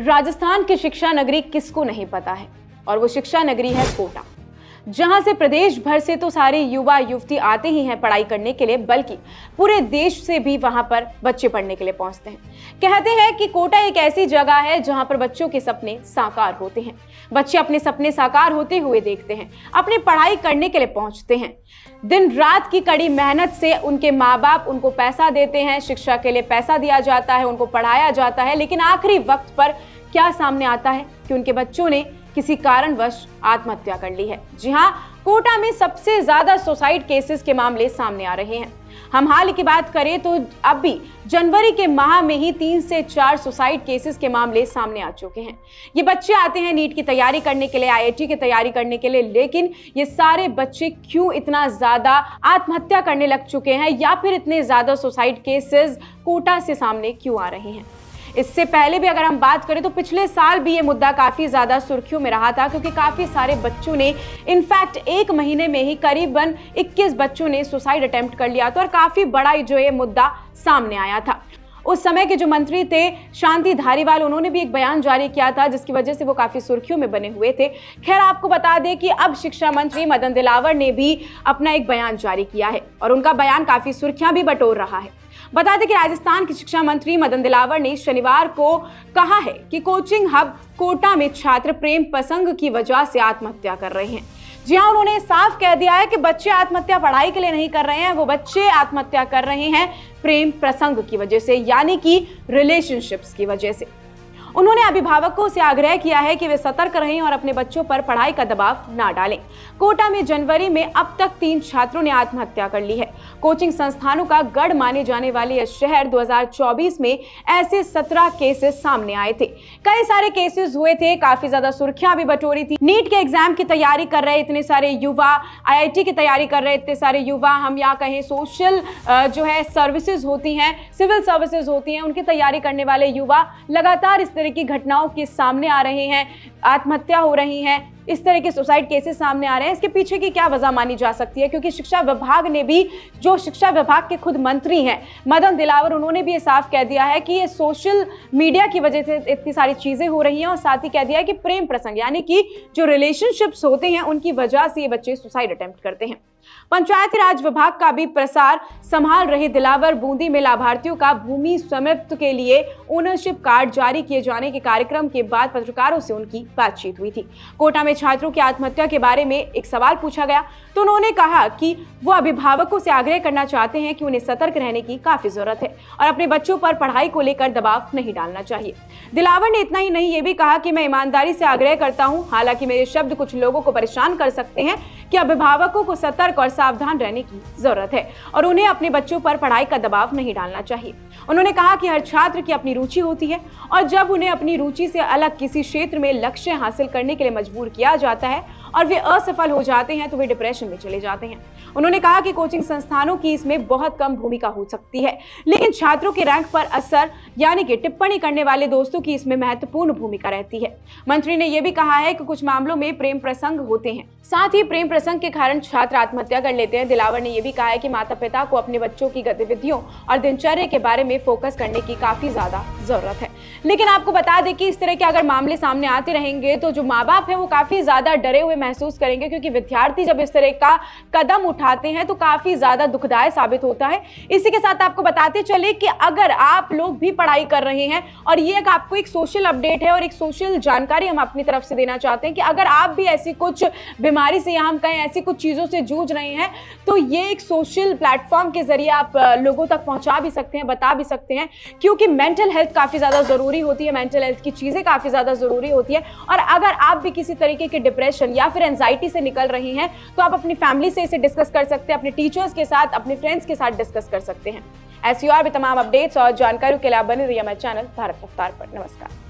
राजस्थान की शिक्षा नगरी किसको नहीं पता है, और वो शिक्षा नगरी है कोटा, जहां से प्रदेश भर से तो सारे युवा युवती आते ही हैं पढ़ाई करने के लिए, बल्कि पूरे देश से भी वहां पर बच्चे पढ़ने के लिए पहुंचते हैं। कहते हैं कि कोटा एक ऐसी जगह है जहां पर बच्चों के सपने साकार होते हैं। बच्चे अपने सपने साकार होते हुए देखते हैं, अपनी पढ़ाई करने के लिए पहुंचते हैं। दिन रात की कड़ी मेहनत से उनके माँ बाप उनको पैसा देते हैं, शिक्षा के लिए पैसा दिया जाता है, उनको पढ़ाया जाता है, लेकिन आखिरी वक्त पर क्या सामने आता है कि उनके बच्चों ने किसी कारणवश आत्महत्या कर ली है। जी हां, कोटा में सबसे ज्यादा सुसाइड केसेस के मामले सामने आ रहे हैं। हम हाल की बात करें तो अब भी जनवरी के माह में ही 3 से 4 सुसाइड केसेस के मामले सामने आ चुके हैं। ये बच्चे आते हैं नीट की तैयारी करने के लिए, आईआईटी की तैयारी करने के लिए, लेकिन ये सारे बच्चे क्यों इतना ज्यादा आत्महत्या करने लग चुके हैं, या फिर इतने ज्यादा सुसाइड केसेस कोटा से सामने क्यों आ रहे हैं? इससे पहले भी अगर हम बात करें तो पिछले साल भी ये मुद्दा काफी ज्यादा सुर्खियों में रहा था, क्योंकि काफी सारे बच्चों ने इनफैक्ट एक महीने में ही करीबन 21 बच्चों ने सुसाइड अटेम्प्ट कर लिया था, और काफी बड़ा जो ये मुद्दा सामने आया था। उस समय के जो मंत्री थे शांति धारीवाल, उन्होंने भी एक बयान जारी किया था, जिसकी वजह से वो काफी सुर्खियों में बने हुए थे। खैर, आपको बता दें कि अब शिक्षा मंत्री मदन दिलावर ने भी अपना एक बयान जारी किया है, और उनका बयान काफी सुर्खियां भी बटोर रहा है। बता दें कि राजस्थान के शिक्षा मंत्री मदन दिलावर ने शनिवार को कहा है कि कोचिंग हब कोटा में छात्र प्रेम प्रसंग की वजह से आत्महत्या कर रहे हैं। जी हां, उन्होंने साफ कह दिया है कि बच्चे आत्महत्या पढ़ाई के लिए नहीं कर रहे हैं, वो बच्चे आत्महत्या कर रहे हैं प्रेम प्रसंग की वजह से, यानी कि रिलेशनशिप्स की वजह से। उन्होंने अभिभावकों से आग्रह किया है कि वे सतर्क रहें और अपने बच्चों पर पढ़ाई का दबाव ना डालें। कोटा में जनवरी में अब तक 3 छात्रों ने आत्महत्या कर ली है। कोचिंग संस्थानों का गढ़ माने जाने वाले यह शहर 2024 में ऐसे 17 केसेस सामने आए थे। कई सारे केसेस हुए थे, काफी ज्यादा सुर्खियां भी बटोरी थी। नीट के एग्जाम की तैयारी कर रहे इतने सारे युवा, आईआईटी की तैयारी कर रहे इतने सारे युवा, हम या कहें सोशल जो है सर्विसेज होती हैं, सिविल सर्विसेज होती हैं, उनकी तैयारी करने वाले युवा लगातार इस तरह की घटनाओं के सामने आ रहे हैं, आत्महत्या हो रही हैं, इस तरह के सुसाइड केसेस सामने आ रहे हैं। इसके पीछे की क्या वजह मानी जा सकती है? क्योंकि शिक्षा विभाग ने भी, जो शिक्षा विभाग के खुद मंत्री हैं मदन दिलावर, उन्होंने भी ये साफ कह दिया है कि ये सोशल मीडिया की वजह से इतनी सारी चीजें हो रही हैं, और साथ ही कह दिया है कि प्रेम प्रसंग यानी कि जो रिलेशनशिप्स होते हैं उनकी वजह से ये बच्चे सुसाइड अटेम्प्ट करते हैं। पंचायती राज विभाग का भी प्रसार संभाल रहे दिलावर बूंदी में लाभार्थियों का भूमि स्वामित्व के लिए ओनरशिप कार्ड जारी किए जाने के कार्यक्रम के बाद पत्रकारों से उनकी बातचीत हुई थी। कोटा में छात्रों की आत्महत्या के बारे में एक सवाल पूछा गया तो उन्होंने कहा कि वो अभिभावकों से आग्रह करना चाहते हैं कि उन्हें सतर्क रहने की काफी जरूरत है और अपने बच्चों पर पढ़ाई को लेकर दबाव नहीं डालना चाहिए। दिलावर ने इतना ही नहीं, ये भी कहा कि मैं ईमानदारी से आग्रह करता हूं, हालांकि मेरे शब्द कुछ लोगों को परेशान कर सकते हैं, कि अभिभावकों को सतर्क और सावधान रहने की जरूरत है और उन्हें अपने बच्चों पर पढ़ाई का दबाव नहीं डालना चाहिए। उन्होंने कहा कि हर छात्र की अपनी रुचि होती है, और जब उन्हें अपनी रुचि से अलग किसी क्षेत्र में लक्ष्य हासिल करने के लिए मजबूर किया जाता है और वे असफल हो जाते हैं तो वे डिप्रेशन में चले जाते हैं। उन्होंने कहा कि कोचिंग संस्थानों की इसमें बहुत कम भूमिका हो सकती है, लेकिन छात्रों के रैंक पर असर यानी कि टिप्पणी करने वाले दोस्तों की इसमें महत्वपूर्ण भूमिका रहती है। मंत्री ने यह भी कहा है कि कुछ मामलों में प्रेम प्रसंग होते हैं, साथ ही प्रेम प्रसंग के कारण छात्र आत्महत्या कर लेते हैं। दिलावर ने यह भी कहा है कि माता पिता को अपने बच्चों की गतिविधियों और दिनचर्या के बारे में फोकस करने की काफी ज्यादा जरूरत है। लेकिन आपको बता दें कि इस तरह के अगर मामले सामने आते रहेंगे तो जो माँ बाप है वो काफी ज्यादा डरे हुए महसूस करेंगे, क्योंकि विद्यार्थी जब इस तरह का कदम उठाते हैं तो काफी ज्यादा दुखदायक साबित होता है। इसी के साथ आपको बताते चले कि अगर आप लोग भी पढ़ाई कर रहे हैं, और ये आपको एक सोशल अपडेट है और एक सोशल जानकारी हम अपनी तरफ से देना चाहते हैं कि अगर आप भी ऐसी कुछ बीमारी से या हम कहें ऐसी कुछ चीजों से जूझ रहे हैं तो ये एक सोशल प्लेटफॉर्म के जरिए आप लोगों तक पहुंचा भी सकते हैं, बता भी सकते हैं, क्योंकि मेंटल हेल्थ काफी ज्यादा जरूरी होती है, मेंटल हेल्थ की चीजें काफी ज्यादा जरूरी होती है। और अगर आप भी किसी तरीके के डिप्रेशन या फिर एंजाइटी से निकल रही हैं तो आप अपनी फैमिली से इसे डिस्कस कर सकते हैं, अपने टीचर्स के साथ, अपने फ्रेंड्स के साथ डिस्कस कर सकते हैं। ऐसी और भी तमाम अपडेट्स और जानकारियों के लिए आप बने रहिए हमारे चैनल भारत रफ्तार पर। नमस्कार।